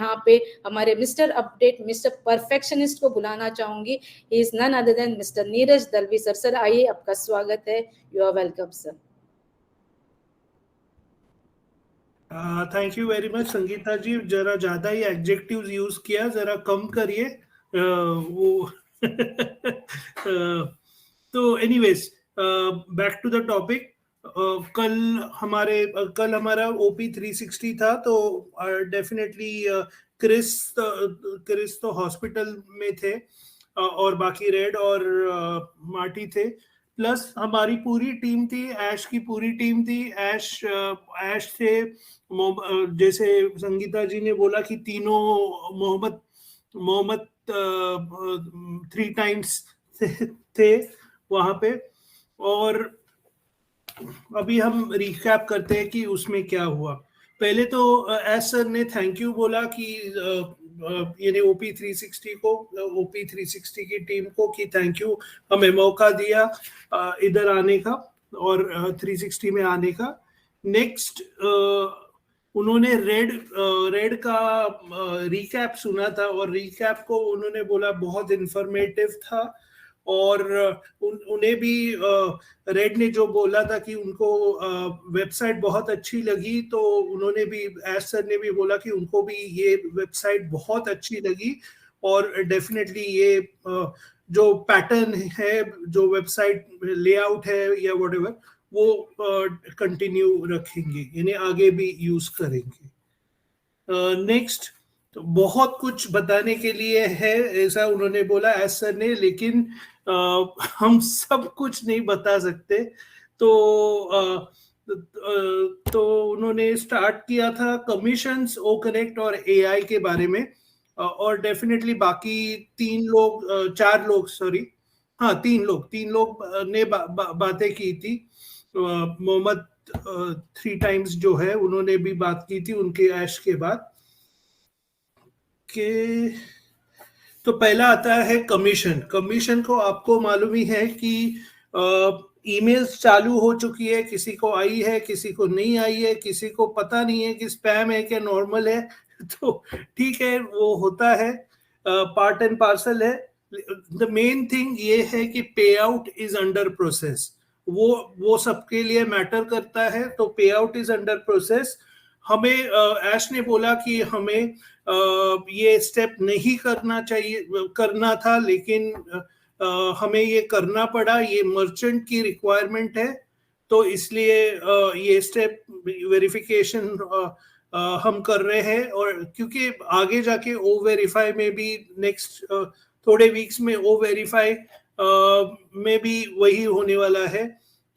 यहाँ पे हमारे मिस्टर अपडेट, मिस्टर परफेक्शनिस्ट को बुलाना चाहूंगी. He is none other than mister Neeraj Dalvi sir. Sir आइए, आपका स्वागत है. You are welcome sir. Thank you very much Sangeeta ji. जरा ज्यादा ही एडजेक्टिव्स यूज किया, जरा कम करिए वो. तो anyways, back to the topic. कल हमारा ओपी 360 था, तो डेफिनेटली क्रिस तो हॉस्पिटल में थे, और बाकी रेड और मार्टी थे. प्लस हमारी पूरी टीम थी, ऐश की पूरी टीम थी. ऐश से जैसे संगीता जी ने बोला कि तीनों मोहम्मद 3 टाइम्स थे वहां पे. और अभी हम रिकैप करते हैं कि उसमें क्या हुआ. पहले तो एस सर ने थैंक यू बोला कि यानी ओपी 360 की टीम को कि थैंक यू, हमें मौका दिया इधर आने का और 360 में आने का. नेक्स्ट उन्होंने रेड का रिकैप सुना था, और रिकैप को उन्होंने बोला बहुत इंफॉर्मेटिव था. और उन्हें भी रेड ने जो बोला था कि उनको वेबसाइट बहुत अच्छी लगी, तो उन्होंने भी, एस सर ने भी बोला कि उनको भी ये वेबसाइट बहुत अच्छी लगी. और डेफिनेटली ये जो पैटर्न है, जो वेबसाइट लेआउट है या व्हाटएवर, वो कंटिन्यू रखेंगे, यानी आगे भी यूज करेंगे. नेक्स्ट, तो बहुत कुछ बताने के लिए है ऐसा उन्होंने बोला एस सर ने, लेकिन हम सब कुछ नहीं बता सकते. तो उन्होंने स्टार्ट किया था कमीशंस, ओ कनेक्ट और एआई के बारे में. और डेफिनेटली बाकी 3 लोग ने बातें की थी. मोहम्मद 3 टाइम्स जो है, उन्होंने भी बात की थी उनके ऐश के बाद के. तो पहला आता है कमीशन को आपको मालूम ही है कि ईमेल्स चालू हो चुकी है, किसी को आई है, किसी को नहीं आई है, किसी को पता नहीं है कि स्पैम है क्या नॉर्मल है. तो ठीक है, वो होता है, पार्ट एंड पार्सल है. द मेन थिंग ये है कि पे आउट इज अंडर प्रोसेस. वो सबके लिए मैटर करता है. तो पे आउट इज अंडर प्रोसेस. हमें ऐश ने बोला कि हमें ये स्टेप नहीं करना था, लेकिन हमें ये करना पड़ा. ये मर्चेंट की रिक्वायरमेंट है, तो इसलिए ये स्टेप वेरिफिकेशन हम कर रहे हैं. और क्योंकि आगे जाके ओ वेरीफाई में भी नेक्स्ट थोड़े वीक्स में ओ वेरीफाई में भी वही होने वाला है,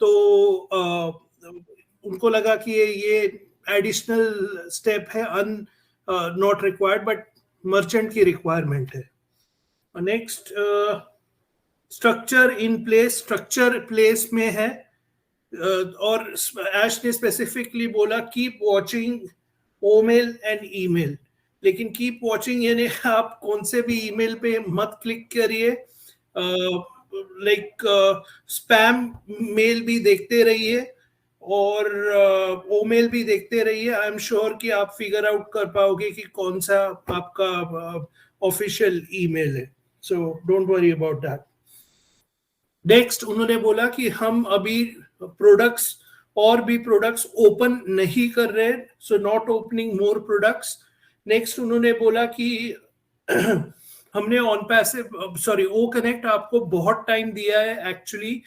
तो उनको लगा कि ये एडिशनल स्टेप है, नॉट रिक्वायर्ड, बट मर्चेंट की रिक्वायरमेंट है. नेक्स्ट, स्ट्रक्चर प्लेस में है. और ऐश ने स्पेसिफिकली बोला कीप वॉचिंग ओमेल एंड ईमेल. लेकिन कीप वॉचिंग यानी आप कौन से भी ईमेल पे मत क्लिक करिए. लाइक स्पैम मेल भी देखते रहिए और ओमेल भी देखते रहिए. आई एम श्योर कि आप फिगर आउट कर पाओगे कि कौन सा आपका ऑफिशियल ईमेल है. So don't worry about that. Next, उन्होंने बोला कि हम अभी और भी प्रोडक्ट्स ओपन नहीं कर रहे, so not opening more products. Next, उन्होंने बोला कि हमने ओ कनेक्ट आपको बहुत टाइम दिया है एक्चुअली.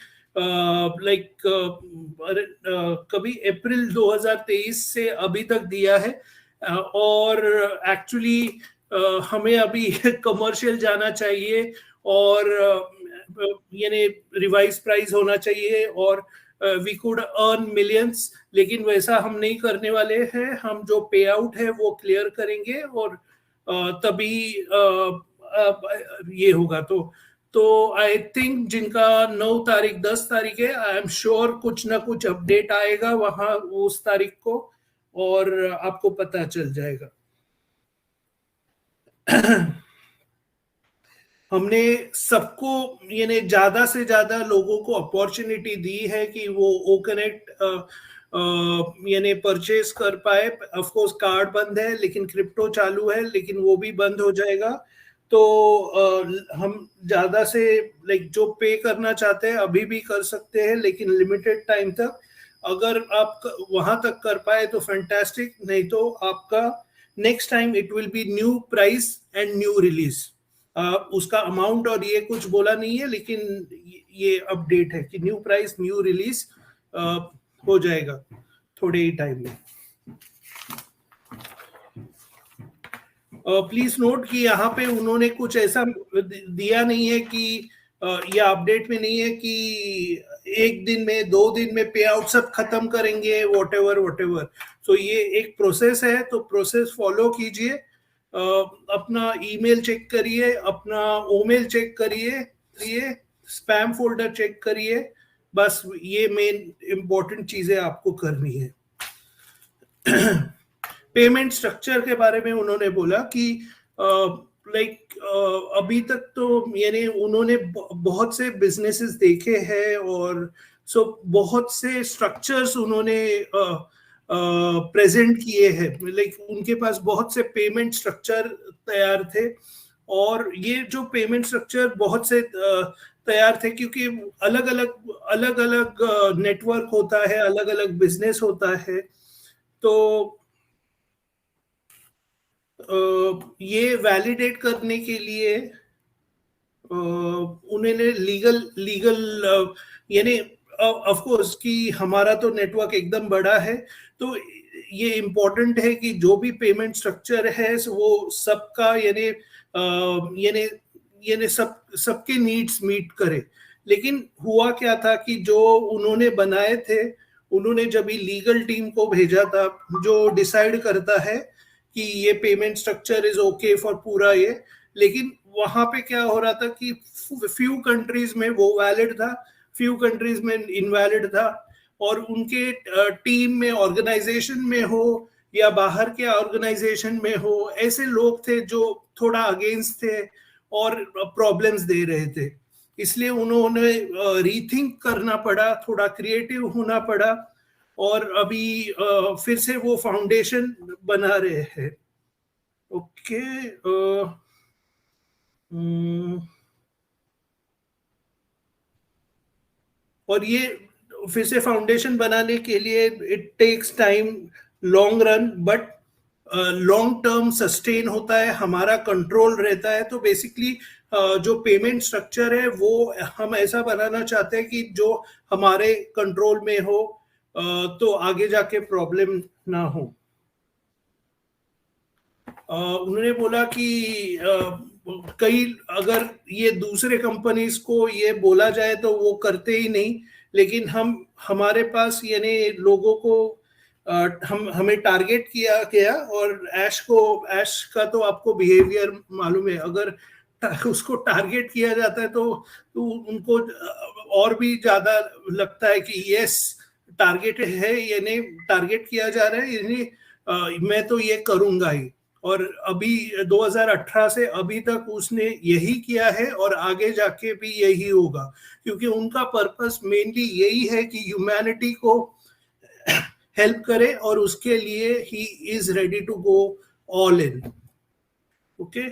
कभी अप्रैल 2023 से अभी तक दिया है. और एक्चुअली हमें अभी कमर्शियल जाना चाहिए, और यानी रिवाइज प्राइस होना चाहिए, और वी कुड अर्न मिलियंस. लेकिन वैसा हम नहीं करने वाले हैं. हम जो पे आउट है वो क्लियर करेंगे, और तभी ये होगा. तो आई थिंक जिनका 9 तारीख 10 तारीख है, आई एम श्योर कुछ ना कुछ अपडेट आएगा वहां उस तारीख को, और आपको पता चल जाएगा. हमने सबको, यानी ज्यादा से ज्यादा लोगों को अपॉर्चुनिटी दी है कि वो ओ कनेक्ट यानी परचेस कर पाए। ऑफ कोर्स कार्ड बंद है लेकिन क्रिप्टो चालू है, लेकिन वो भी बंद हो जाएगा। तो हम ज्यादा से लाइक जो पे करना चाहते हैं अभी भी कर सकते हैं, लेकिन लिमिटेड टाइम तक। अगर आप वहां तक कर पाए तो फैंटास्टिक, नहीं तो आपका next time it will B new price and new release. उसका अमाउंट और ये कुछ बोला नहीं है, लेकिन ये अपडेट है कि न्यू प्राइस न्यू रिलीज हो जाएगा थोड़े ही टाइम में। प्लीज नोट कि यहाँ पे उन्होंने कुछ ऐसा दिया नहीं है कि या अपडेट में नहीं है कि 1 दिन में 2 दिन में पे आउट सब खत्म करेंगे, वॉट एवर। तो ये एक प्रोसेस है, तो प्रोसेस फॉलो कीजिए। अपना ईमेल चेक करिए, अपना ओमेल चेक करिए, स्पैम फोल्डर चेक करिए। बस ये मेन इंपॉर्टेंट चीजें आपको करनी है। पेमेंट स्ट्रक्चर के बारे में उन्होंने बोला कि लाइक अभी तक तो यानी उन्होंने बहुत से बिजनेसेस देखे हैं, और सो बहुत से स्ट्रक्चर्स उन्होंने प्रेजेंट किए हैं। लाइक उनके पास बहुत से पेमेंट स्ट्रक्चर तैयार थे, और ये जो पेमेंट स्ट्रक्चर बहुत से तैयार थे क्योंकि अलग अलग नेटवर्क होता है, अलग अलग बिजनेस होता है। तो ये वैलिडेट करने के लिए उन्होंने लीगल यानी ऑफ कोर्स कि हमारा तो नेटवर्क एकदम बड़ा है, तो ये इम्पोर्टेंट है कि जो भी पेमेंट स्ट्रक्चर है वो सबका यानी सबके नीड्स मीट करे। लेकिन हुआ क्या था कि जो उन्होंने बनाए थे, उन्होंने जब लीगल टीम को भेजा था जो डिसाइड करता है कि ये payment structure is okay for पूरा ये, लेकिन वहां पे क्या हो रहा था कि फ्यू कंट्रीज में वो वैलिड था, फ्यू कंट्रीज में इनवैलिड था, और उनके टीम में, ऑर्गेनाइजेशन में हो या बाहर के ऑर्गेनाइजेशन में हो, ऐसे लोग थे जो थोड़ा अगेंस्ट थे और प्रॉब्लम्स दे रहे थे। इसलिए उन्होंने रीथिंक करना पड़ा, थोड़ा क्रिएटिव होना पड़ा, और अभी फिर से वो फाउंडेशन बना रहे हैं। ओके, और ये फिर से फाउंडेशन बनाने के लिए it takes time, long run, but long term sustain होता है, हमारा कंट्रोल रहता है। तो बेसिकली जो पेमेंट स्ट्रक्चर है वो हम ऐसा बनाना चाहते हैं कि जो हमारे कंट्रोल में हो, तो आगे जाके प्रॉब्लम ना हो। उन्होंने बोला कि कई अगर ये दूसरे कंपनीज को ये बोला जाए तो वो करते ही नहीं, लेकिन हमारे पास यानी लोगों को हमें टारगेट किया गया, और ऐश का तो आपको बिहेवियर मालूम है। अगर उसको टारगेट किया जाता है तो उनको और भी ज्यादा लगता है कि यस टारगेट है, यानी टारगेट किया जा रहा है, यानी मैं तो ये करूंगा ही। और अभी 2018 से अभी तक उसने यही किया है, और आगे जाके भी यही होगा, क्योंकि उनका पर्पस मेनली यही है कि ह्यूमैनिटी को हेल्प करे, और उसके लिए ही is ready to go all in. Okay,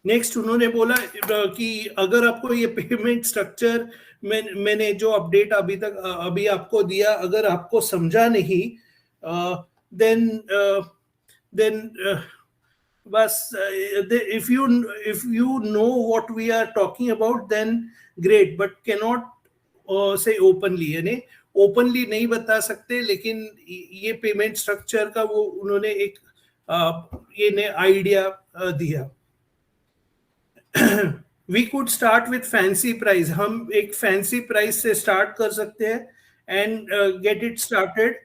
next उन्होंने बोला कि अगर आपको ये पेमेंट स्ट्रक्चर मैंने जो अपडेट अभी आपको दिया, अगर आपको समझा नहीं, देन बस if you know what we are talking about then great, but cannot say openly, यानी ओपनली नहीं बता सकते, लेकिन ये पेमेंट स्ट्रक्चर का वो उन्होंने एक ये आइडिया दिया। We could start with fancy price, हम एक फैंसी प्राइस से स्टार्ट कर सकते हैं and get it started,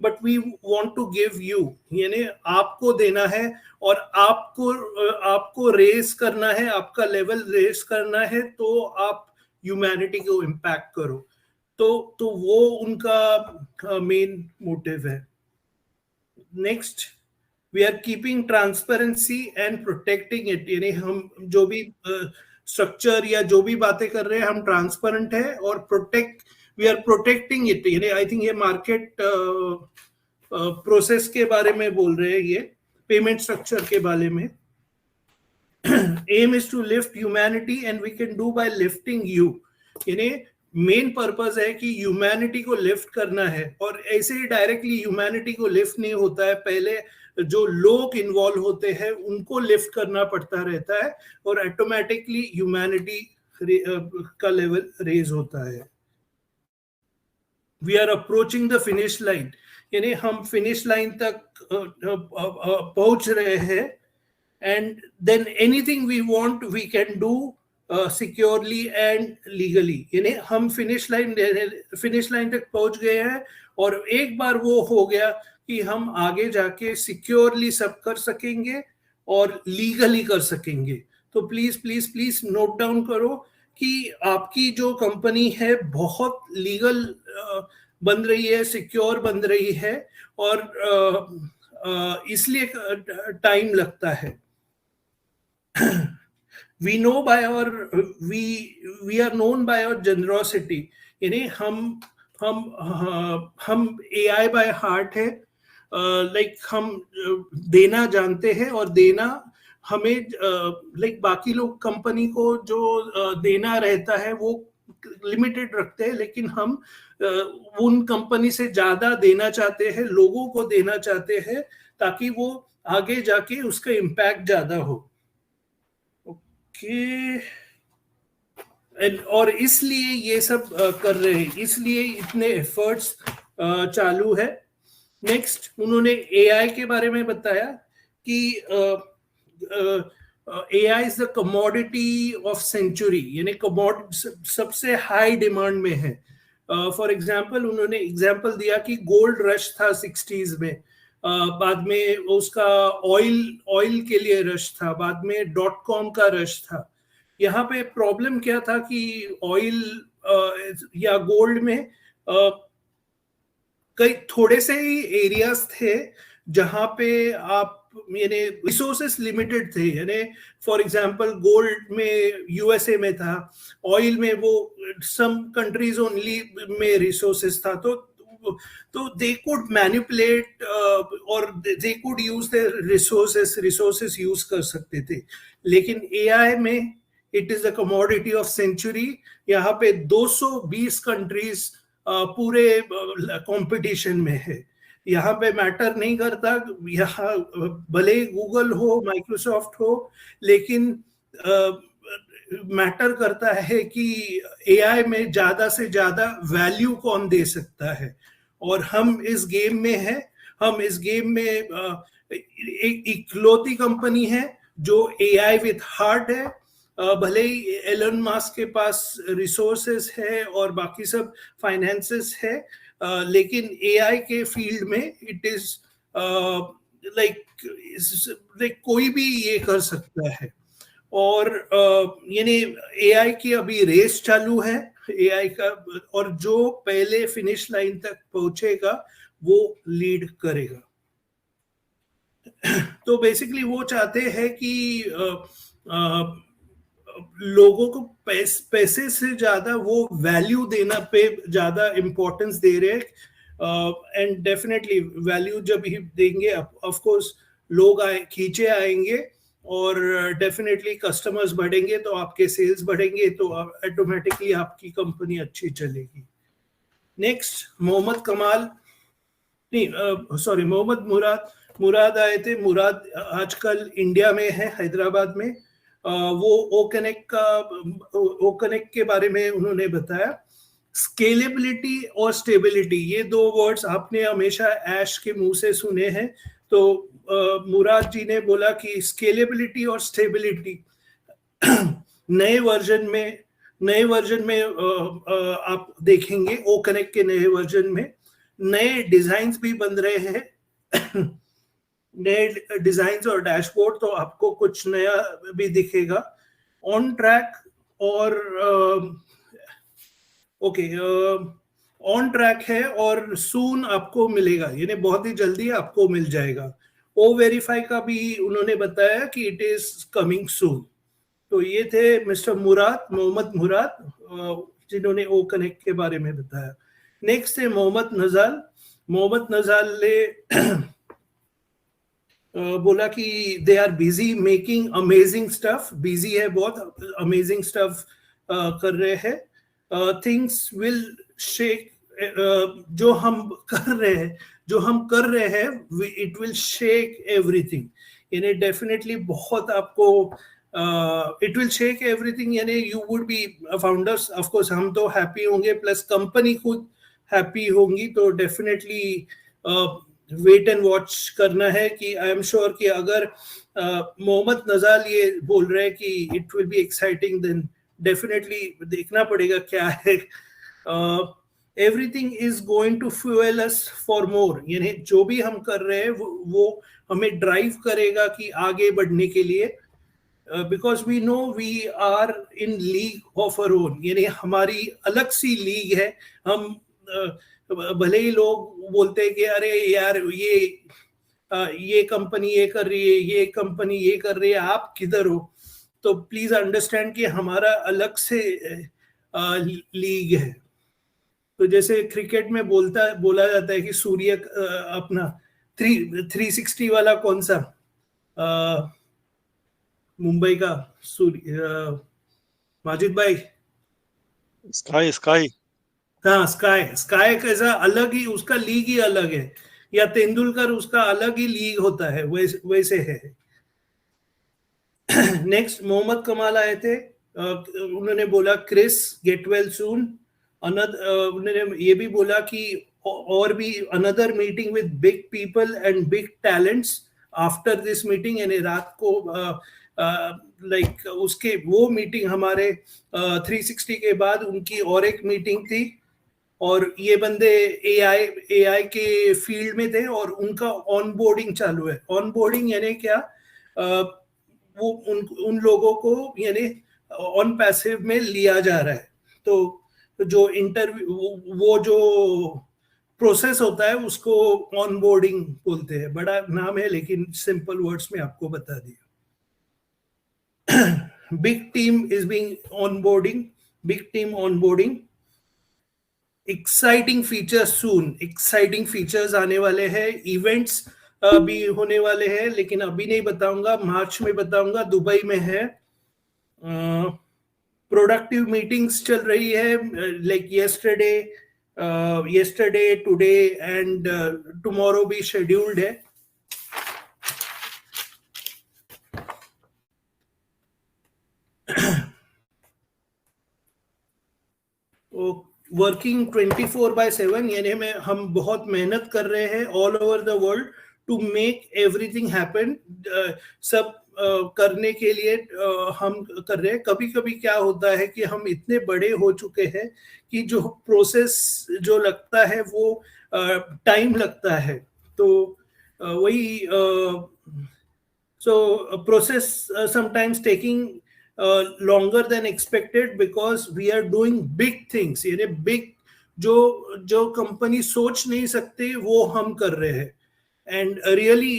but we want to give you, यानी आपको देना है, और आपको रेस करना है, आपका लेवल रेस करना है, तो आप ह्यूमैनिटी को इम्पैक्ट करो। तो वो उनका मेन मोटिव है। Next, we are keeping transparency and protecting it, यानी हम जो भी स्ट्रक्चर या जो भी बातें कर रहे हैं हम ट्रांसपेरेंट है और वी आर प्रोटेक्टिंग इट। यानी आई थिंक ये मार्केट प्रोसेस के बारे में बोल रहे हैं, ये पेमेंट स्ट्रक्चर के बारे में। Aim is to lift humanity and we can do by lifting you. यानी मेन पर्पस है कि ह्यूमैनिटी को लिफ्ट करना है, और ऐसे ही डायरेक्टली ह्यूमैनिटी को लिफ्ट नहीं होता है, पहले जो लोग इन्वॉल्व होते हैं उनको लिफ्ट करना पड़ता रहता है और ऑटोमेटिकली ह्यूमैनिटी का लेवल रेज होता है। We are approaching the finish line, यानी हम फिनिश लाइन तक पहुंच रहे हैं, and then anything we want we can do securely and legally. यानी हम फिनिश लाइन तक पहुंच गए हैं, और एक बार वो हो गया कि हम आगे जाके सिक्योरली सब कर सकेंगे और लीगली कर सकेंगे। तो please please please note down करो कि आपकी जो कंपनी है बहुत लीगल बन रही है, सिक्योर बन रही है, और इसलिए टाइम लगता है। we know by our we are known by our generosity। यानी हम AI by heart है, लाइक हम देना जानते हैं, और देना हमें लाइक बाकी लोग कंपनी को जो देना रहता है वो लिमिटेड रखते हैं, लेकिन हम उन कंपनी से ज्यादा देना चाहते हैं, लोगों को देना चाहते हैं, ताकि वो आगे जाके उसका इम्पैक्ट ज्यादा हो। और इसलिए ये सब कर रहे हैं, इसलिए इतने एफर्ट्स चालू है। नेक्स्ट उन्होंने AI के बारे में बताया कि AI is the commodity of century, यानी सबसे हाई डिमांड में है। फॉर एग्जाम्पल उन्होंने एग्जाम्पल दिया कि गोल्ड रश था 60s में, बाद में उसका ऑयल के लिए रश था, बाद में .com का रश था। यहाँ पे प्रॉब्लम क्या था कि ऑयल या गोल्ड में कई थोड़े से ही एरियाज थे जहाँ पे आप यानी रिसोर्सेस लिमिटेड थे। यानी फॉर एग्जांपल गोल्ड में USA में था, ऑयल में वो सम कंट्रीज ओनली में रिसोर्सेस था, तो दे कुड मैनिपुलेट और they could use their resources use कर सकते थे। लेकिन AI में it is a commodity of century. यहाँ पे 220 कंट्रीज पूरे कंपटीशन में है। यहाँ पे मैटर नहीं करता, यहाँ भले गूगल हो, माइक्रोसॉफ्ट हो, लेकिन मैटर करता है कि AI में ज्यादा से ज्यादा वैल्यू कौन दे सकता है। और हम इस गेम में है, हम इस गेम में एक इकलौती कंपनी है जो AI विथ हार्ट है। भले ही एलन मास्क के पास रिसोर्सेस है और बाकी सब फाइनेंसेस है, लेकिन AI के फील्ड में इट इज लाइक कोई भी ये कर सकता है। और यानी AI की अभी रेस चालू है AI का, और जो पहले फिनिश लाइन तक पहुंचेगा वो लीड करेगा। तो बेसिकली वो चाहते हैं कि लोगों को पैसे से ज्यादा वो वैल्यू देना पे ज्यादा इंपॉर्टेंस दे रहे हैं। एंड डेफिनेटली वैल्यू जब ही देंगे ऑफ कोर्स लोग खींचे आएंगे, और डेफिनेटली कस्टमर्स बढ़ेंगे तो आपके सेल्स बढ़ेंगे, तो ऑटोमेटिकली आपकी कंपनी अच्छी चलेगी। नेक्स्ट मोहम्मद कमाल, नहीं सॉरी मोहम्मद मुराद आए थे। मुराद आजकल इंडिया में है, हैदराबाद में। वो ओकनेक्ट के बारे में उन्होंने बताया। स्केलेबिलिटी और स्टेबिलिटी, ये दो वर्ड्स आपने हमेशा ऐश के मुंह से सुने हैं। तो मुराद जी ने बोला कि स्केलेबिलिटी और स्टेबिलिटी नए वर्जन में आप देखेंगे। ओकनेक्ट के नए वर्जन में नए डिजाइन्स भी बन रहे हैं, नए डिजाइन्स और डैशबोर्ड, तो आपको कुछ नया भी दिखेगा। ऑन ट्रैक और ऑन ट्रैक है और सून आपको मिलेगा, यानी बहुत ही जल्दी आपको मिल जाएगा। O वेरीफाई का भी उन्होंने बताया कि इट इज कमिंग सून। तो ये थे मिस्टर मुराद, मोहम्मद मुराद, जिन्होंने ओ कनेक्ट के बारे में बताया। नेक्स्ट है मोहम्मद नजाल। मोहम्मद नजाल ने बोला कि they are busy making amazing stuff, busy है बहुत, अमेजिंग स्टफ कर रहे हैं। थिंग्स विल शेक, जो हम कर रहे हैं इट विल शेक एवरीथिंग, यानी डेफिनेटली बहुत आपको इट विल शेक एवरीथिंग, यानी you would be founders, of course हम तो हैप्पी होंगे, प्लस कंपनी खुद हैप्पी होंगी, तो डेफिनेटली वेट एंड वॉच करना है कि आई एम श्योर कि अगर मोहम्मद नजाल ये बोल रहे हैं कि it will be exciting, then definitely देखना पड़ेगा क्या है। Everything is going to fuel us for more, यानी जो भी हम कर रहे हैं वो हमें ड्राइव करेगा कि आगे बढ़ने के लिए, because we know we are in league of our own, यानी हमारी अलग सी लीग है। हम भले ही लोग बोलते हैं कि अरे यार ये कंपनी ये कर रही है, ये कंपनी ये कर रही है, आप किधर हो, तो प्लीज अंडरस्टैंड कि हमारा अलग से लीग है। तो जैसे क्रिकेट में बोला जाता है कि सूर्य अपना 360 वाला कौन सा, मुंबई का सूर्य, माजिद भाई, स्काई। हाँ स्काई कैसा अलग ही, उसका लीग ही अलग है, या तेंदुलकर उसका अलग ही लीग होता है, वैसे है। नेक्स्ट मोहम्मद कमाल आए थे, उन्होंने बोला क्रिस गेट वेल सून। उन्होंने ये भी बोला कि और भी another meeting with big people and big talents after this meeting, यानी रात को लाइक उसके वो मीटिंग हमारे 360 के बाद उनकी और एक मीटिंग थी, और ये बंदे एआई के फील्ड में थे और उनका ऑनबोर्डिंग चालू है। ऑनबोर्डिंग यानी क्या, वो उन लोगों को यानी ऑन पैसिव में लिया जा रहा है, तो जो इंटरव्यू वो जो प्रोसेस होता है उसको ऑनबोर्डिंग बोलते हैं। बड़ा नाम है लेकिन सिंपल वर्ड्स में आपको बता दिया। Big team is being onboarding, big team onboarding. Exciting features soon, exciting features आने वाले हैं। इवेंट्स भी होने वाले हैं, लेकिन अभी नहीं बताऊंगा, मार्च में बताऊंगा, दुबई में है। प्रोडक्टिव मीटिंग्स चल रही है, like yesterday, today and tomorrow भी शेड्यूल्ड है। वर्किंग 24/7, यानी हम बहुत मेहनत कर रहे हैं all over the world to make everything happen. सब करने के लिए हम कर रहे हैं। कभी कभी क्या होता है कि हम इतने बड़े हो चुके हैं कि जो प्रोसेस जो लगता है वो टाइम लगता है, तो वही so process sometimes taking longer than expected because we are doing big things, यानी बिग जो कंपनी सोच नहीं सकते वो हम कर रहे हैं। एंड रियली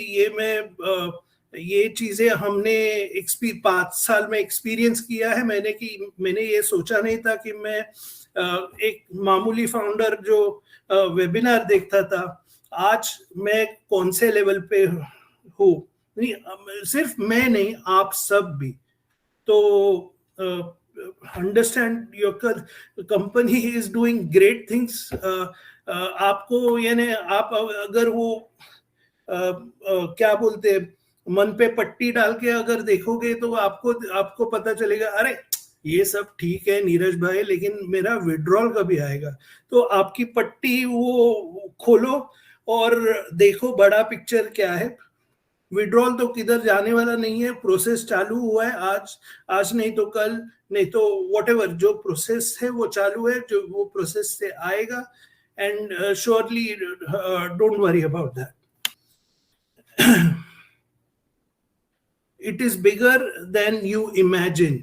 ये चीजें हमने 5 साल में एक्सपीरियंस किया है। मैंने ये सोचा नहीं था कि मैं एक मामूली फाउंडर जो वेबिनार देखता था, आज मैं कौन से लेवल पे हूँ। नहीं, सिर्फ मैं नहीं, आप सब भी। तो understand your company is doing great things. आपको यानी आप अगर वो क्या बोलते हैं, मन पे पट्टी डाल के अगर देखोगे तो आपको पता चलेगा, अरे ये सब ठीक है नीरज भाई, लेकिन मेरा विड्रॉल कभी आएगा। तो आपकी पट्टी वो खोलो और देखो बड़ा पिक्चर क्या है। विड्रॉल तो किधर जाने वाला नहीं है, प्रोसेस चालू हुआ है, आज नहीं तो कल, नहीं तो व्हाटएवर जो प्रोसेस है वो चालू है, जो वो प्रोसेस से आएगा। And surely don't worry about that. It is bigger than you imagine.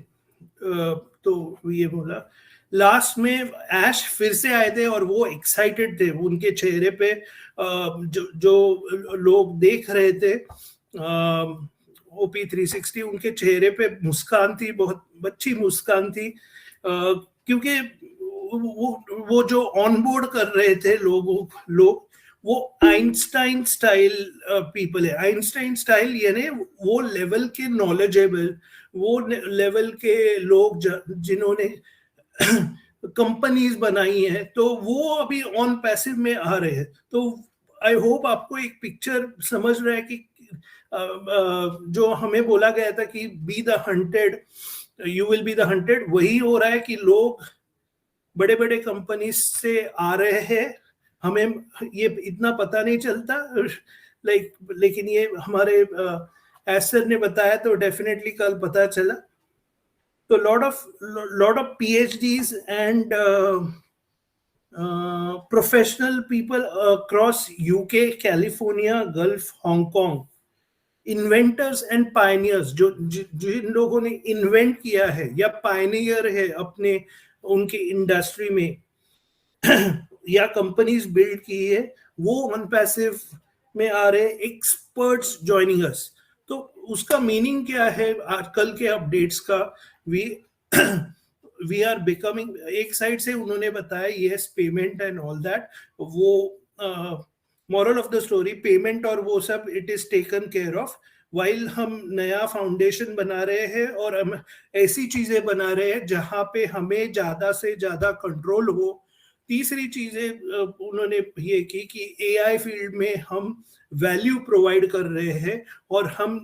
तो ये बोला। लास्ट में ऐश फिर से आए थे और वो एक्साइटेड थे, उनके चेहरे पे जो लोग देख रहे थे OP 360, उनके चेहरे पे मुस्कान थी, बहुत अच्छी मुस्कान थी, क्योंकि वो जो ऑनबोर्ड कर रहे थे लोग वो आइंस्टाइन स्टाइल पीपल है। आइंस्टाइन स्टाइल यानी वो लेवल के नॉलेजेबल, वो लेवल के लोग जिन्होंने कंपनीज बनाई हैं, तो वो अभी ऑन पैसिव में आ रहे हैं। तो आई होप आपको एक पिक्चर समझ रहा है कि जो हमें बोला गया था कि be the hunted, you will be the hunted, वही हो रहा है कि लोग बड़े बड़े कंपनी से आ रहे हैं, हमें ये इतना पता नहीं चलता, लेकिन ये हमारे एसर ने बताया तो डेफिनेटली कल पता चला। तो lot of PhDs and professional people across UK, California, Gulf, Hong Kong, inventors and pioneers, जो जिन लोगों ने इन्वेंट किया है या पायनियर है अपने उनके इंडस्ट्री में या कंपनीज बिल्ड की है, वो ऑन पैसिव में आ रहे एक्सपर्ट्स ज्वाइनिंग अस। तो उसका मीनिंग क्या है आजकल के अपडेट्स का? वी आर बिकमिंग, एक साइड से उन्होंने बताया yes payment and all that, वो moral of the story payment और वो सब it is taken care of, while हम नया फाउंडेशन बना रहे हैं और हम ऐसी चीजें बना रहे हैं जहां पे हमें ज्यादा से ज्यादा कंट्रोल हो। तीसरी चीजें उन्होंने ये की कि AI फील्ड में हम वैल्यू प्रोवाइड कर रहे हैं और हम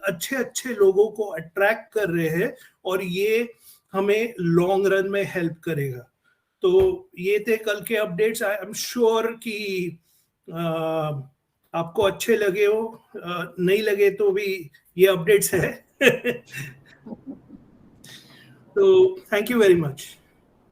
अच्छे अच्छे लोगों को अट्रैक्ट कर रहे हैं और ये हमें लॉन्ग रन में हेल्प करेगा। तो ये थे कल के अपडेट्स। आई एम श्योर कि आपको अच्छे लगे हो, नहीं लगे तो भी ये अपडेट्स है। तो थैंक यू वेरी मच।